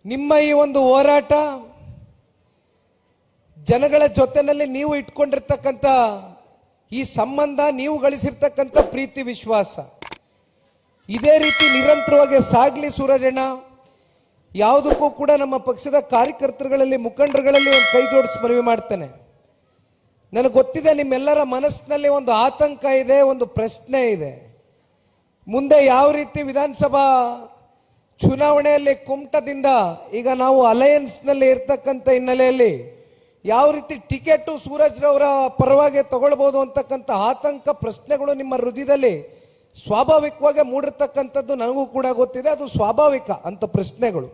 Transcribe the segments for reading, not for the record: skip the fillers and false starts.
ನಿಮ್ಮ ಈ ಒಂದು ಹೋರಾಟ ಜನಗಳ ಜೊತೆನಲ್ಲಿ ನೀವು ಇಟ್ಕೊಂಡಿರ್ತಕ್ಕಂಥ ಈ ಸಂಬಂಧ, ನೀವು ಗಳಿಸಿರ್ತಕ್ಕಂಥ ಪ್ರೀತಿ ವಿಶ್ವಾಸ ಇದೇ ರೀತಿ ನಿರಂತರವಾಗಿ ಸಾಗಲಿ ಸೂರಜಣ್ಣ. ಯಾವುದಕ್ಕೂ ಕೂಡ ನಮ್ಮ ಪಕ್ಷದ ಕಾರ್ಯಕರ್ತರುಗಳಲ್ಲಿ, ಮುಖಂಡರುಗಳಲ್ಲಿ ಒಂದು ಕೈ ಜೋಡಿಸಿ ಮನವಿ ಮಾಡ್ತೇನೆ. ನನಗೆ ಗೊತ್ತಿದೆ ನಿಮ್ಮೆಲ್ಲರ ಮನಸ್ಸಿನಲ್ಲಿ ಒಂದು ಆತಂಕ ಇದೆ, ಒಂದು ಪ್ರಶ್ನೆ ಇದೆ. ಮುಂದೆ ಯಾವ ರೀತಿ ವಿಧಾನಸಭಾ ಚುನಾವಣೆಯಲ್ಲಿ ಕುಮಟದಿಂದ ಈಗ ನಾವು ಅಲಯನ್ಸ್ನಲ್ಲಿ ಇರ್ತಕ್ಕಂಥ ಹಿನ್ನೆಲೆಯಲ್ಲಿ ಯಾವ ರೀತಿ ಟಿಕೆಟು ಸೂರಜ್ರವರ ಪರವಾಗಿ ತಗೊಳ್ಬೋದು ಅಂತಕ್ಕಂಥ ಆತಂಕ ಪ್ರಶ್ನೆಗಳು ನಿಮ್ಮ ಹೃದಯದಲ್ಲಿ ಸ್ವಾಭಾವಿಕವಾಗಿ ಮೂಡಿರ್ತಕ್ಕಂಥದ್ದು ನನಗೂ ಕೂಡ ಗೊತ್ತಿದೆ. ಅದು ಸ್ವಾಭಾವಿಕ ಅಂತ ಪ್ರಶ್ನೆಗಳು.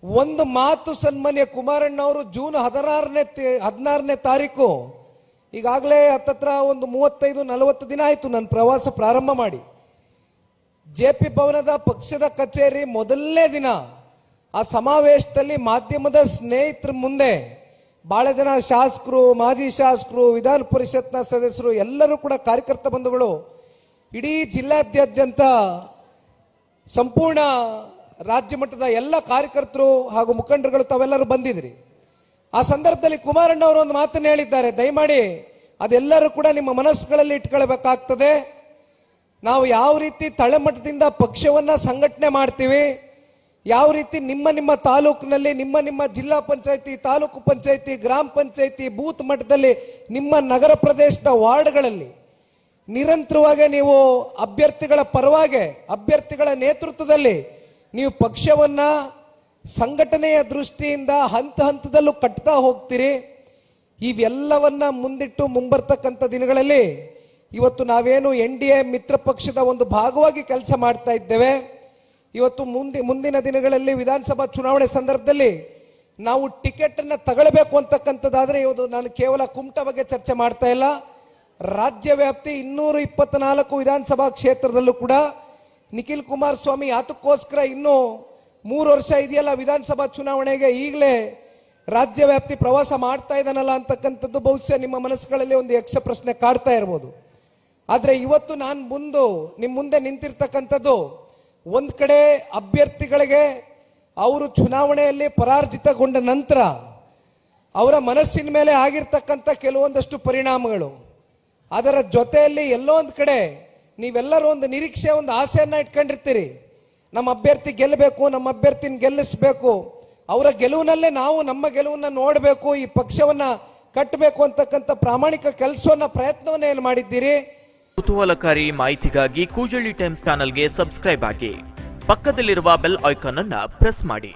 ಒಂದು ಮಾತು ಸನ್ಮಾನ್ಯ ಕುಮಾರಣ್ಣವರು ಜೂನ್ 16ನೇ ತಾರೀಕು, ಈಗಾಗಲೇ ಹತ್ತತ್ರ ಒಂದು 35-40 ದಿನ ಆಯಿತು ನನ್ನ ಪ್ರವಾಸ ಪ್ರಾರಂಭ ಮಾಡಿ. JP ಭವನದ ಪಕ್ಷದ ಕಚೇರಿ ಮೊದಲನೇ ದಿನ ಆ ಸಮಾವೇಶದಲ್ಲಿ ಮಾಧ್ಯಮದ ಸ್ನೇಹಿತರ ಮುಂದೆ ಬಹಳ ಜನ ಶಾಸಕರು, ಮಾಜಿ ಶಾಸಕರು, ವಿಧಾನ ಪರಿಷತ್ನ ಸದಸ್ಯರು, ಎಲ್ಲರೂ ಕೂಡ ಕಾರ್ಯಕರ್ತ ಬಂಧುಗಳು, ಇಡೀ ಜಿಲ್ಲಾದ್ಯಂತ ಸಂಪೂರ್ಣ ರಾಜ್ಯ ಮಟ್ಟದ ಎಲ್ಲ ಕಾರ್ಯಕರ್ತರು ಹಾಗೂ ಮುಖಂಡರುಗಳು ತಾವೆಲ್ಲರೂ ಬಂದಿದ್ರಿ. ಆ ಸಂದರ್ಭದಲ್ಲಿ ಕುಮಾರಣ್ಣವರು ಒಂದು ಮಾತನ್ನು ಹೇಳಿದ್ದಾರೆ, ದಯಮಾಡಿ ಅದೆಲ್ಲರೂ ಕೂಡ ನಿಮ್ಮ ಮನಸ್ಸುಗಳಲ್ಲಿ ಇಟ್ಕೊಳ್ಬೇಕಾಗ್ತದೆ. ನಾವು ಯಾವ ರೀತಿ ತಳಮಟ್ಟದಿಂದ ಪಕ್ಷವನ್ನ ಸಂಘಟನೆ ಮಾಡ್ತೀವಿ, ಯಾವ ರೀತಿ ನಿಮ್ಮ ತಾಲೂಕಿನಲ್ಲಿ, ನಿಮ್ಮ ಜಿಲ್ಲಾ ಪಂಚಾಯತಿ, ತಾಲೂಕು ಪಂಚಾಯತಿ, ಗ್ರಾಮ ಪಂಚಾಯತಿ, ಬೂತ್ ಮಟ್ಟದಲ್ಲಿ, ನಿಮ್ಮ ನಗರ ಪ್ರದೇಶದ ವಾರ್ಡ್ಗಳಲ್ಲಿ ನಿರಂತರವಾಗಿ ನೀವು ಅಭ್ಯರ್ಥಿಗಳ ಪರವಾಗಿ, ಅಭ್ಯರ್ಥಿಗಳ ನೇತೃತ್ವದಲ್ಲಿ ನೀವು ಪಕ್ಷವನ್ನ ಸಂಘಟನೆಯ ದೃಷ್ಟಿಯಿಂದ ಹಂತದಲ್ಲೂ ಕಟ್ತಾ ಹೋಗ್ತೀರಿ. ಇವೆಲ್ಲವನ್ನ ಮುಂದಿಟ್ಟು ಮುಂಬರ್ತಕ್ಕಂಥ ದಿನಗಳಲ್ಲಿ ಇವತ್ತು ನಾವೇನು NDA ಮಿತ್ರ ಪಕ್ಷದ ಒಂದು ಭಾಗವಾಗಿ ಕೆಲಸ ಮಾಡ್ತಾ ಇದ್ದೇವೆ. ಇವತ್ತು ಮುಂದಿನ ದಿನಗಳಲ್ಲಿ ವಿಧಾನಸಭಾ ಚುನಾವಣೆ ಸಂದರ್ಭದಲ್ಲಿ ನಾವು ಟಿಕೆಟ್ ಅನ್ನ ತಗೊಳ್ಬೇಕು ಅಂತಕ್ಕಂಥದ್ದಾದ್ರೆ, ಇವತ್ತು ನಾನು ಕೇವಲ ಕುಮಟಾ ಬಗ್ಗೆ ಚರ್ಚೆ ಮಾಡ್ತಾ ಇಲ್ಲ, ರಾಜ್ಯ ವ್ಯಾಪ್ತಿ 224 ವಿಧಾನಸಭಾ ಕ್ಷೇತ್ರದಲ್ಲೂ ಕೂಡ ನಿಖಿಲ್ ಕುಮಾರಸ್ವಾಮಿ ಯಾತಕ್ಕೋಸ್ಕರ ಇನ್ನೂ 3 ವರ್ಷ ಇದೆಯಲ್ಲ ವಿಧಾನಸಭಾ ಚುನಾವಣೆಗೆ, ಈಗಲೇ ರಾಜ್ಯ ವ್ಯಾಪ್ತಿ ಪ್ರವಾಸ ಮಾಡ್ತಾ ಇದ್ದಾನಲ್ಲ ಅಂತಕ್ಕಂಥದ್ದು ಬಹುಶಃ ನಿಮ್ಮ ಮನಸ್ಸುಗಳಲ್ಲಿ ಒಂದು ಯಕ್ಷ ಪ್ರಶ್ನೆ ಕಾಡ್ತಾ ಇರ್ಬೋದು. ಆದರೆ ಇವತ್ತು ನಾನು ನಿಮ್ಮ ಮುಂದೆ ನಿಂತಿರ್ತಕ್ಕಂಥದ್ದು, ಒಂದು ಕಡೆ ಅಭ್ಯರ್ಥಿಗಳಿಗೆ ಅವರು ಚುನಾವಣೆಯಲ್ಲಿ ಪರಾಜಿತಗೊಂಡ ನಂತರ ಅವರ ಮನಸ್ಸಿನ ಮೇಲೆ ಆಗಿರ್ತಕ್ಕಂಥ ಕೆಲವೊಂದಷ್ಟು ಪರಿಣಾಮಗಳು, ಅದರ ಜೊತೆಯಲ್ಲಿ ಎಲ್ಲೋ ಒಂದು ಕಡೆ ನೀವೆಲ್ಲರೂ ಒಂದು ನಿರೀಕ್ಷೆ, ಒಂದು ಆಸೆಯನ್ನ ಇಟ್ಕೊಂಡಿರ್ತೀರಿ. ನಮ್ಮ ಅಭ್ಯರ್ಥಿ ಗೆಲ್ಲಬೇಕು, ನಮ್ಮ ಅಭ್ಯರ್ಥಿನ ಗೆಲ್ಲಿಸಬೇಕು, ಅವರ ಗೆಲುವಿನಲ್ಲೇ ನಾವು ನಮ್ಮ ಗೆಲುವನ್ನ ನೋಡಬೇಕು, ಈ ಪಕ್ಷವನ್ನ ಕಟ್ಟಬೇಕು ಅಂತಕ್ಕಂಥ ಪ್ರಾಮಾಣಿಕ ಕೆಲಸವನ್ನ, ಪ್ರಯತ್ನವನ್ನ ಏನು ಮಾಡಿದ್ದೀರಿ. ಕುತೂಹಲಕಾರಿ ಮಾಹಿತಿಗಾಗಿ ಕೂಜಳ್ಳಿ ಟೈಮ್ಸ್ ಚಾನೆಲ್ಗೆ ಸಬ್ಸ್ಕ್ರೈಬ್ ಆಗಿ, ಪಕ್ಕದಲ್ಲಿರುವ ಬೆಲ್ ಐಕಾನ್ ಅನ್ನು ಪ್ರೆಸ್ ಮಾಡಿ.